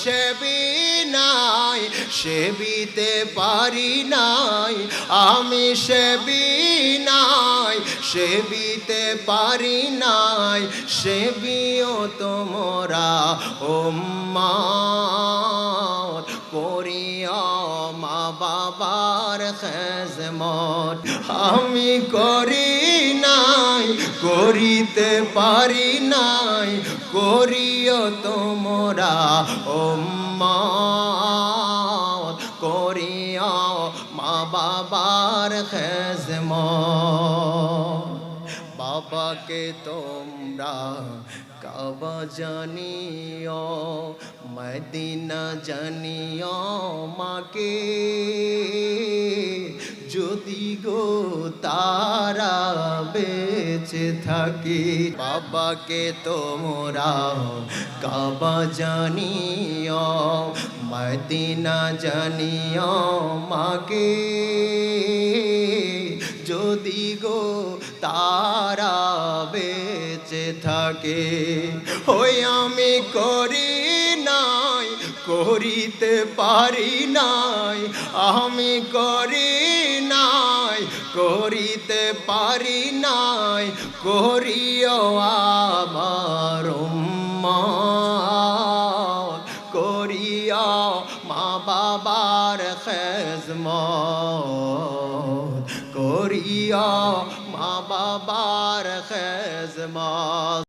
সেবি নাই, সেবিতে পারি নাই, আমি সেবি নাই, সেবিতে পারি নাই, সেবিও তোমরা উম্মত করিয়া মা বাবার খেজমত। আমি করি নাই, করিতে পারি নাই, করিও তোমরা উম্মত করিয়া মা বাবার খেজমত। বাবাকে তোমরা কাবা জানিও, মদিনা জানিও মাকে, যদি গো তারা বেঁচে থাকে। বাবাকে তোমরা কাবা জানিও, মদিনা জানিও মাকে, যদি গো তারা বেঁচে থাকে। ওই আমি করি নাই, করিতে পারি নাই, আমি করি নাই, করিতে পারি নাই, করিও আমার উম্মত করিয়া মা বাবার খেজমত, করিয়া মা বাবার খেজমত।